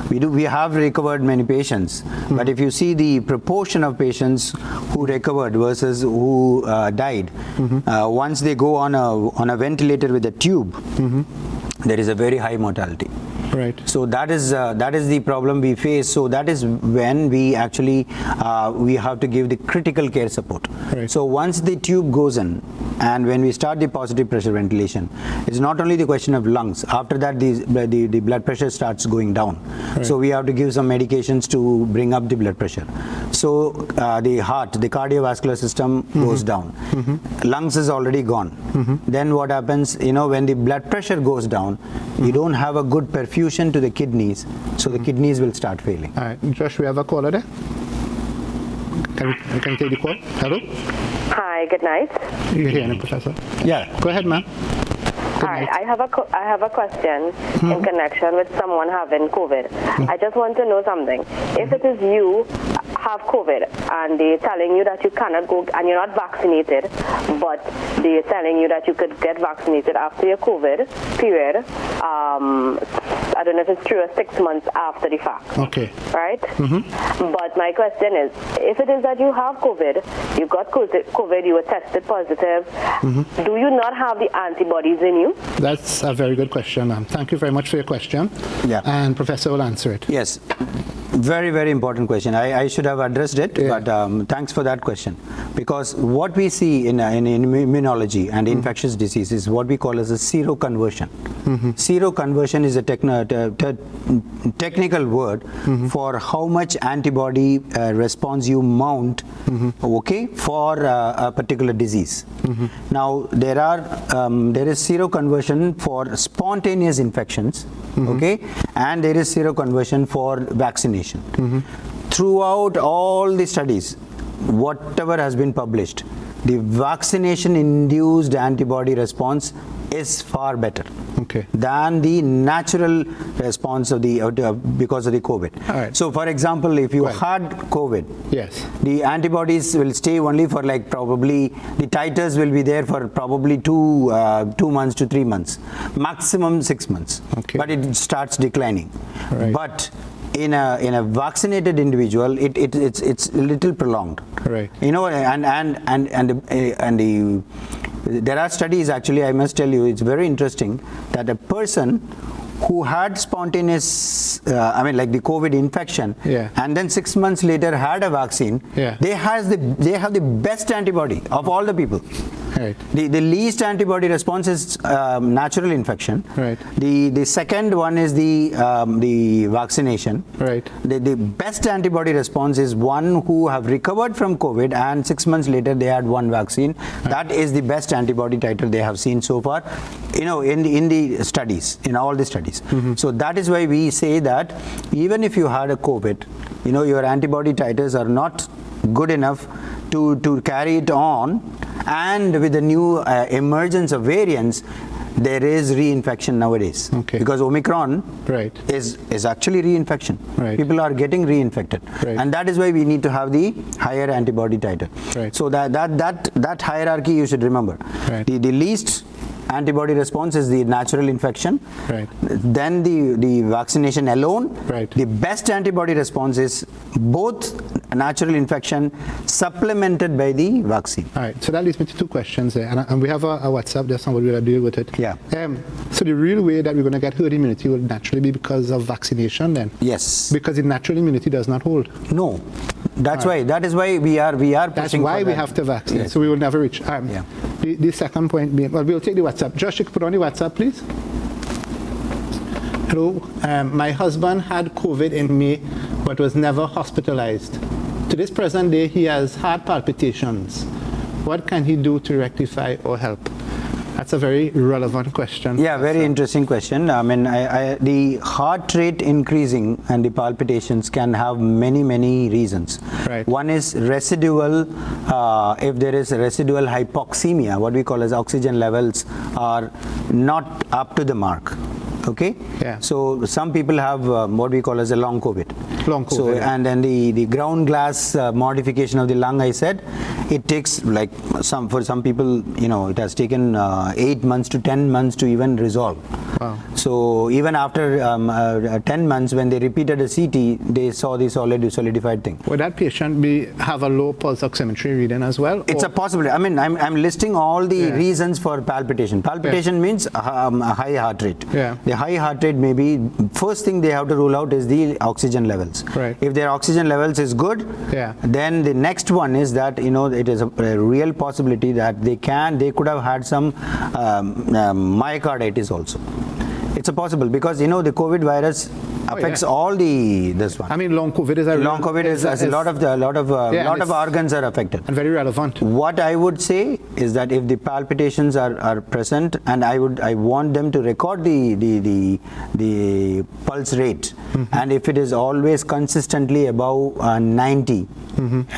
we have recovered many patients, but if you see the proportion of patients who recovered versus who died, once they go on a ventilator with a tube, there is a very high mortality. Right. So that is the problem we face. So that is when we actually we have to give the critical care support. Right. So once the tube goes in, and when we start the positive pressure ventilation, it's not only the question of lungs. After that, the blood pressure starts going down. Right. So we have to give some medications to bring up the blood pressure. So the heart, the cardiovascular system goes down. Lungs is already gone. Then what happens? You know, when the blood pressure goes down, you don't have a good perfusion to the kidneys, so the kidneys will start failing. All right, Josh, we have a caller there. Can you take the call? Hello? Hi, good night. You're hearing, Professor? Yeah. Go ahead, ma'am. Hi, I have a question in connection with someone having COVID. I just want to know something. If it is you have COVID and they're telling you that you cannot go and you're not vaccinated, but they're telling you that you could get vaccinated after your COVID period, I don't know if it's true, 6 months after the fact. Okay. Right? But my question is, if it is that you have COVID, you got COVID, you were tested positive, do you not have the antibodies in you? That's a very good question, ma'am. Thank you very much for your question. Yeah. And Professor will answer it. Yes. Very, very important question. I should have addressed it, but thanks for that question. Because what we see in immunology and infectious disease is what we call as a seroconversion. Seroconversion is a technical word for how much antibody response you mount, okay, for a particular disease. Now there is seroconversion for spontaneous infections, okay, and there is seroconversion for vaccination. Throughout all the studies, whatever has been published, the vaccination induced antibody response is far better than the natural response of because of the COVID. Right. So for example, if you had COVID, the antibodies will stay only for like probably, the titers will be there for probably 2 months to 3 months, maximum 6 months, but it starts declining. Right. But in a vaccinated individual, it's a little prolonged. Right. You know, and there are studies, actually, I must tell you, it's very interesting that a person who had spontaneous, like the COVID infection, and then 6 months later had a vaccine, they have the best antibody of all the people. Right. The least antibody response is natural infection. Right. The second one is the vaccination. Right. The best antibody response is one who have recovered from COVID and 6 months later they had one vaccine. Right. That is the best antibody titer they have seen so far, in the studies, in all the studies. So that is why we say that even if you had a COVID, your antibody titers are not good enough to carry it on, and with the new emergence of variants, there is reinfection nowadays. Okay. Because Omicron is actually reinfection. Right. People are getting reinfected. Right. And that is why we need to have the higher antibody titer. Right. So that hierarchy you should remember. Right. The least antibody response is the natural infection. Right. Then the vaccination alone. Right. The best antibody response is both natural infection supplemented by the vaccine. All right. So that leads me to two questions there, and we have a WhatsApp. There's somebody will deal with it. Yeah. So the real way that we're going to get herd immunity will naturally be because of vaccination, then. Yes. Because the natural immunity does not hold. No. That's why. That is why we are pushing. That's why we have to vaccinate. Yes. So we will never reach. The second point being, well, we'll take the WhatsApp. Josh, you can put on the WhatsApp, please. Hello. My husband had COVID in May, but was never hospitalized. To this present day, he has heart palpitations. What can he do to rectify or help? That's a very relevant question. Yeah, very interesting question. I mean, the heart rate increasing and the palpitations can have many reasons. Right. One is residual, if there is a residual hypoxemia, what we call as oxygen levels are not up to the mark. Okay. Yeah. So some people have what we call as a long COVID. Long COVID. So and then the ground glass modification of the lung, I said, it takes for some people, it has taken 8 months to 10 months to even resolve. Wow. So even after 10 months, when they repeated a CT, they saw the solidified thing. Would that patient have a low pulse oximetry reading as well? It's a possibility. I mean, I'm listing all the reasons for palpitation. Palpitation means a high heart rate. Yeah. The high heart rate may be, first thing they have to rule out is the oxygen levels. Right. If their oxygen levels is good, then the next one is that, it is a real possibility that they could have had some myocarditis also. It's a possible, because the COVID virus affects all this one. I mean, long COVID is a lot of organs are affected and very relevant. What I would say is that if the palpitations are present, and I want them to record the pulse rate, and if it is always consistently above 90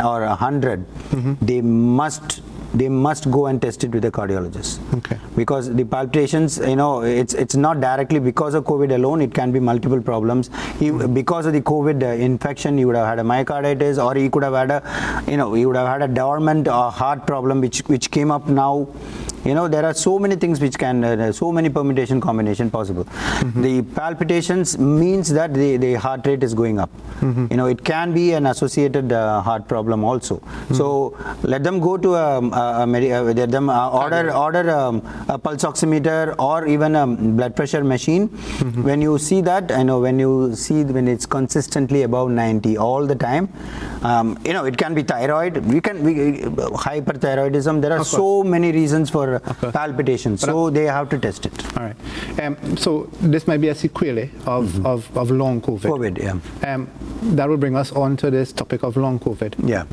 or 100, they must go and test it with a cardiologist. Okay. Because the palpitations, it's not directly because of COVID alone. It can be multiple problems. Because of the COVID infection, you would have had a myocarditis, or you could have had a dormant heart problem which came up now. There are so many things which can, so many permutation combination possible. The palpitations means that the heart rate is going up. It can be an associated heart problem also. So let them go to order a pulse oximeter or even a blood pressure machine. When you see that, when it's consistently above 90 all the time, it can be thyroid. Hyperthyroidism. There are so many reasons for palpitations, so they have to test it. All right. So this might be a sequelae of long COVID. That will bring us on to this topic of long COVID. Yeah.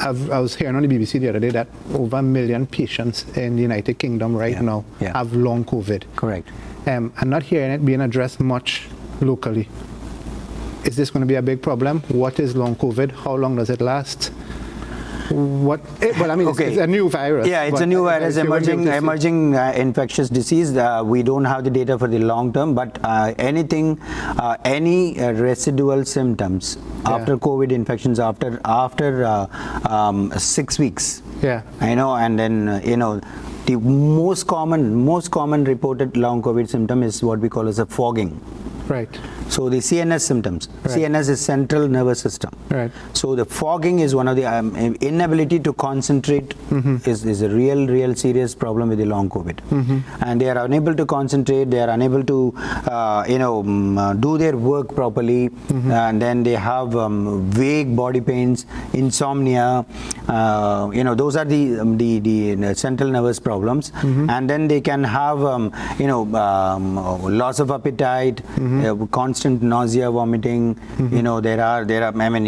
I was hearing on the BBC the other day that over 1 million patients in the United Kingdom now have long COVID. Correct. I'm not hearing it being addressed much locally. Is this going to be a big problem? What is long COVID? How long does it last? It's a new virus. Yeah, it's a new virus, emerging infectious disease. We don't have the data for the long term, but any residual symptoms after COVID infections after 6 weeks. Yeah. And then the most common reported long COVID symptom is what we call as a fogging. Right. So the CNS symptoms. Right. CNS is central nervous system. Right. So the fogging is one of the inability to concentrate is a real serious problem with the long COVID. And they are unable to concentrate. They are unable to do their work properly, and then they have vague body pains, insomnia. Those are the central nervous problems. And then they can have loss of appetite, constant nausea, vomiting. There are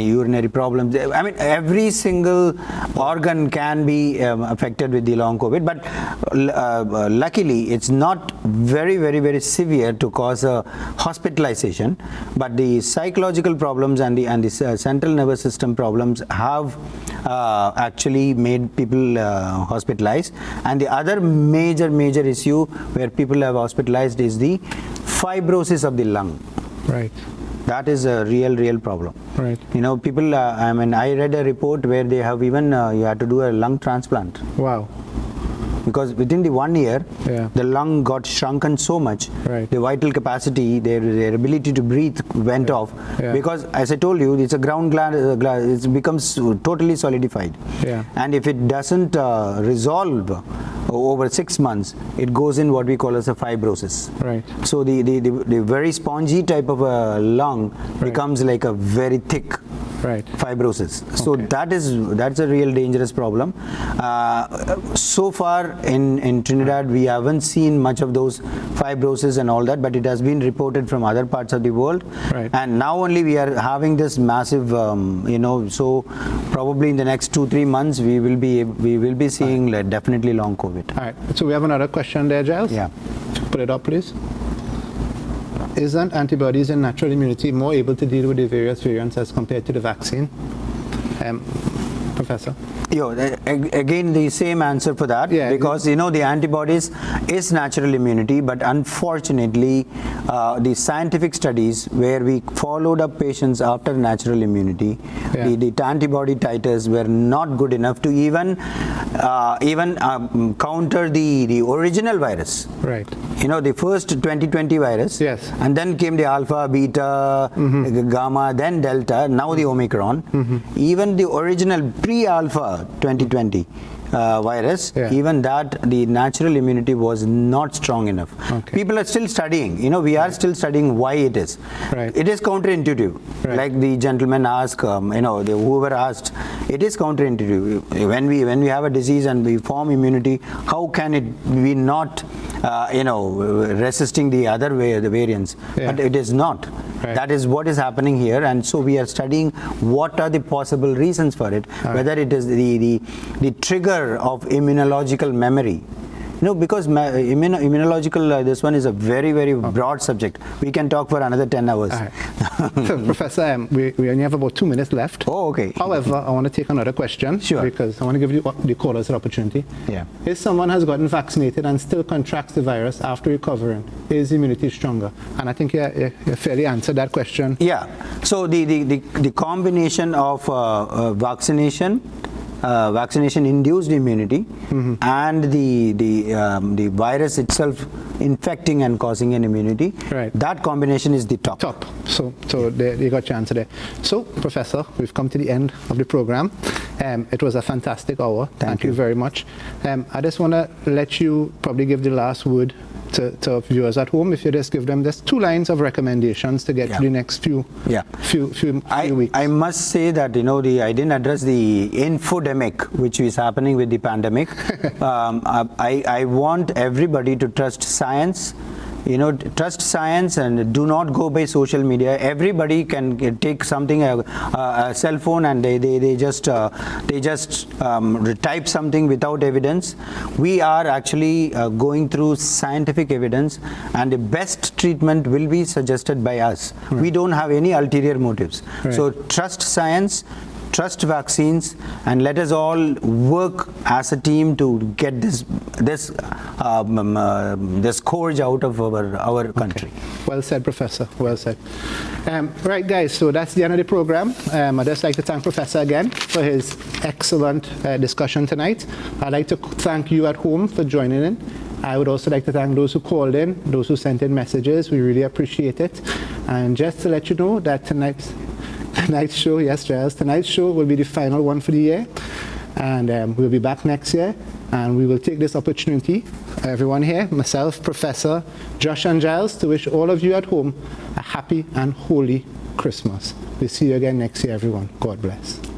urinary problems. Every single organ can be affected with the long COVID, but luckily it's not very severe to cause a hospitalization. But the psychological problems and the central nervous system problems have actually made people hospitalized. And the other major issue where people have hospitalized is the fibrosis of the lung. Right. That is a real problem. Right. People, I read a report where they have even, you had to do a lung transplant. Wow. Because within the 1 year, the lung got shrunken so much, the vital capacity, their ability to breathe went off. Because, as I told you, it's a ground glass, it becomes totally solidified. And if it doesn't resolve over 6 months, it goes in what we call as a fibrosis. Right. So the very spongy type of a lung becomes like a very thick fibrosis. So that's a real dangerous problem. So far in Trinidad, we haven't seen much of those fibrosis and all that, but it has been reported from other parts of the world. And now only we are having this massive, so probably in the next 2-3 months we will be seeing definitely long COVID. All right. So we have another question there, Giles. Yeah. Put it up, please. Isn't antibodies and natural immunity more able to deal with the various variants as compared to the vaccine? Professor? Again, the same answer for that, because the antibodies is natural immunity, but unfortunately the scientific studies where we followed up patients after natural immunity, the antibody titers were not good enough to even counter the original virus. Right. The first 2020 virus, and then came the alpha, beta, gamma, then delta, now the Omicron. Even the original pre-alpha 2020 virus, even that the natural immunity was not strong enough. People are still studying, we are still studying why it is. It is counterintuitive. Like the gentleman asked, whoever asked, it is counterintuitive. When we have a disease and we form immunity, how can it be not resisting the other way, the variants? But it is not. That is what is happening here, and so we are studying what are the possible reasons for it, whether it is the trigger of immunological memory. Because immunological, this one is a very broad subject. We can talk for another 10 hours. So, Professor, we only have about 2 minutes left. Oh, okay. However, I want to take another question. Sure. Because I want to give you the callers an opportunity. If someone has gotten vaccinated and still contracts the virus after recovering, is immunity stronger? And I think you fairly answered that question. So the combination of vaccination-induced immunity and the virus itself infecting and causing an immunity, that combination is the top. So you got your answer there. So, Professor, we've come to the end of the program. It was a fantastic hour. Thank you very much. I just want to let you probably give the last word to viewers at home. If you just give them just 2 lines of recommendations to get through the next few weeks. I must say that I didn't address the infodemic which is happening with the pandemic. I want everybody to trust science. Trust science and do not go by social media. Everybody can take something, a cell phone, and they just type something without evidence. We are actually going through scientific evidence, and the best treatment will be suggested by us. We don't have any ulterior motives. So trust science, trust vaccines, and let us all work as a team to get this scourge out of our country. Well said, Professor. Well said. Right, guys, so that's the end of the program. I'd just like to thank Professor again for his excellent discussion tonight. I'd like to thank you at home for joining in. I would also like to thank those who called in, those who sent in messages. We really appreciate it. And just to let you know that tonight's show, yes, Giles, tonight's show will be the final one for the year. And we'll be back next year. And we will take this opportunity, everyone here, myself, Professor, Josh and Giles, to wish all of you at home a happy and holy Christmas. We'll see you again next year, everyone. God bless.